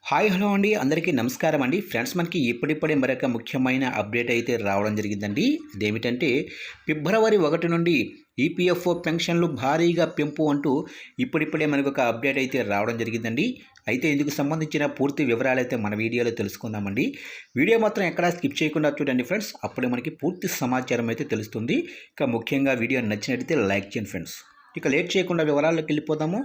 Hi hello అండి, అందరికీ నమస్కారం అండి. ఫ్రెండ్స్, మనకి ఇప్పుడిప్పుడే మరొక ముఖ్యమైన అప్డేట్ అయితే రావడం జరిగిందండి. ఇదేమిటంటే ఫిబ్రవరి 1 నుండి ఈపీఎఫ్ఓ పెన్షన్లు భారీగా పెంపు అంటూ ఇప్పుడిప్పుడే మనకు ఒక అప్డేట్ అయితే రావడం జరిగిందండి. అయితే ఇందుకు సంబంధించిన పూర్తి వివరాలు అయితే మన వీడియోలో తెలుసుకుందామండి. వీడియో మాత్రం ఎక్కడా స్కిప్ చేయకుండా చూడండి ఫ్రెండ్స్, అప్పుడే మనకి పూర్తి సమాచారం అయితే తెలుస్తుంది. ఇక ముఖ్యంగా వీడియో నచ్చినట్లయితే లైక్ చేయండి ఫ్రెండ్స్. ఇక లేట్ చేయకుండా వివరాల్లోకి వెళ్ళిపోదాము.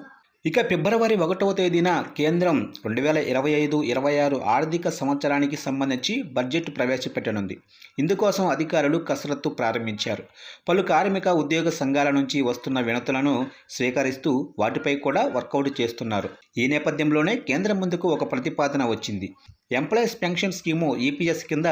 ఇక ఫిబ్రవరి 1వ తేదీన కేంద్రం 2025-26 ఆర్థిక సంవత్సరానికి సంబంధించి బడ్జెట్ ప్రవేశపెట్టనుంది. ఇందుకోసం అధికారులు కసరత్తు ప్రారంభించారు. పలు కార్మిక ఉద్యోగ సంఘాల నుంచి వస్తున్న వినతులను స్వీకరిస్తూ వాటిపై కూడా వర్కౌట్ చేస్తున్నారు. ఈ నేపథ్యంలోనే కేంద్రం ముందుకు ఒక ప్రతిపాదన వచ్చింది. ఎంప్లాయీస్ పెన్షన్ స్కీము ఈపీఎస్ కింద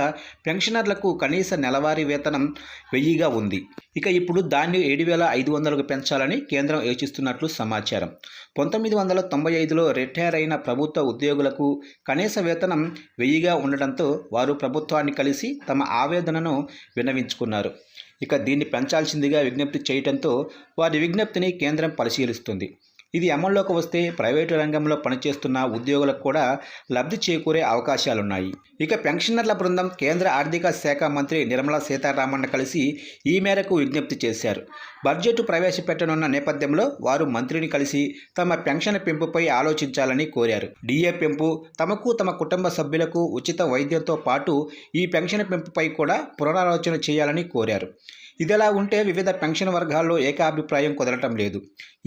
పెన్షనర్లకు కనీస నెలవారీ వేతనం 1000గా ఉంది. ఇక ఇప్పుడు దాన్ని 7500కు పెంచాలని కేంద్రం యోచిస్తున్నట్లు సమాచారం. 1995లో రిటైర్ అయిన ప్రభుత్వ ఉద్యోగులకు కనీస వేతనం 1000గా ఉండడంతో వారు ప్రభుత్వాన్ని కలిసి తమ ఆవేదనను విన్నవించుకున్నారు. ఇక దీన్ని పెంచాల్సిందిగా విజ్ఞప్తి చేయడంతో వారి విజ్ఞప్తిని కేంద్రం పరిశీలిస్తుంది. ఇది అమల్లోకి వస్తే ప్రైవేటు రంగంలో పనిచేస్తున్న ఉద్యోగులకు కూడా లబ్ధి చేకూరే అవకాశాలున్నాయి. ఇక పెన్షనర్ల బృందం కేంద్ర ఆర్థిక శాఖ మంత్రి నిర్మలా సీతారామన్ కలిసి ఈ మేరకు విజ్ఞప్తి చేశారు. బడ్జెట్ ప్రవేశపెట్టనున్న నేపథ్యంలో వారు మంత్రిని కలిసి తమ పెన్షన్ పెంపుపై ఆలోచించాలని కోరారు. డిఏ పెంపు, తమకు తమ కుటుంబ సభ్యులకు ఉచిత వైద్యంతో పాటు ఈ పెన్షన్ పెంపుపై కూడా పునరాలోచన చేయాలని కోరారు. ఇదిలా ఉంటే వివిధ పెన్షన్ వర్గాల్లో ఏకాభిప్రాయం కుదరటం లేదు.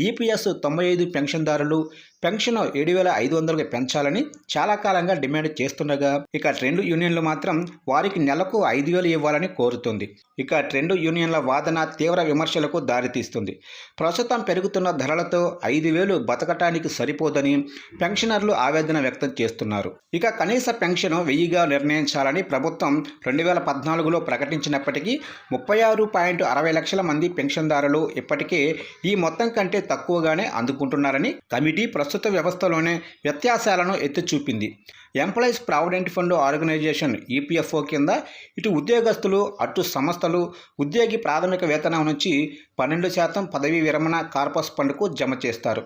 ఈపీఎస్ 95 పెన్షన్దారులు పెన్షన్ 7500కు పెంచాలని చాలా కాలంగా డిమాండ్ చేస్తుండగా, ఇక ట్రేడ్ యూనియన్లు మాత్రం వారికి నెలకు 5000 ఇవ్వాలని కోరుతుంది. ఇక ట్రేడ్ యూనియన్ల వాదన తీవ్ర విమర్శలకు దారితీస్తుంది. ప్రస్తుతం పెరుగుతున్న ధరలతో 5000 బతకటానికి సరిపోదని పెన్షనర్లు ఆవేదన వ్యక్తం చేస్తున్నారు. ఇక కనీస పెన్షన్ 1000గా నిర్ణయించాలని ప్రభుత్వం 2014లో ప్రకటించినప్పటికీ 36.60 లక్షల మంది పెన్షన్దారులు ఇప్పటికే ఈ మొత్తం కంటే తక్కువగానే అందుకుంటున్నారని కమిటీ ప్రస్తుత వ్యవస్థలోనే వ్యత్యాసాలను ఎత్తి చూపింది. Employees provident fund organization EPFO కింద ఇటు ఉద్యోగస్తులు అటు సంస్థలు ఉద్యోగి ప్రాథమిక వేతనం నుంచి 12% పదవీ విరమణ కార్పస్ ఫండ్కు జమ చేస్తారు.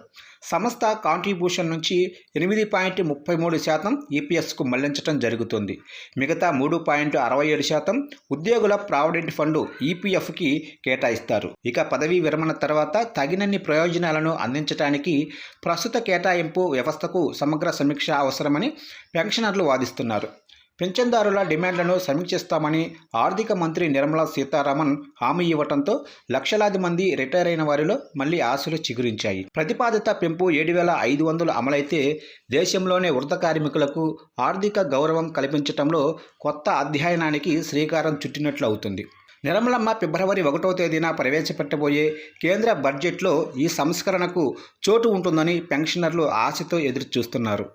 సంస్థ కాంట్రిబ్యూషన్ నుంచి 8.33% ఈపీఎస్కు మళ్లించడం జరుగుతుంది. మిగతా 3.67% ఉద్యోగుల ప్రావిడెంట్ ఫండ్ ఈపీఎఫ్కి కేటాయిస్తారు. ఇక పదవీ విరమణ తర్వాత తగినన్ని ప్రయోజనాలను అందించడానికి ప్రస్తుత కేటాయింపు వ్యవస్థకు సమగ్ర సమీక్ష అవసరమని పెన్షనర్లు వాదిస్తున్నారు. పెన్షన్దారుల డిమాండ్లను సమీక్షిస్తామని ఆర్థిక మంత్రి నిర్మలా సీతారామన్ హామీ ఇవ్వడంతో లక్షలాది మంది రిటైర్ అయిన వారిలో మళ్లీ ఆశలు చిగురించాయి. ప్రతిపాదిత పెంపు 7500 అమలైతే దేశంలోనే వృద్ధ కార్మికులకు ఆర్థిక గౌరవం కల్పించడంలో కొత్త అధ్యయనానికి శ్రీకారం చుట్టినట్లు అవుతుంది. నిర్మలమ్మ ఫిబ్రవరి 1వ తేదీన ప్రవేశపెట్టబోయే కేంద్ర బడ్జెట్లో ఈ సంస్కరణకు చోటు ఉంటుందని పెన్షనర్లు ఆశతో ఎదురుచూస్తున్నారు.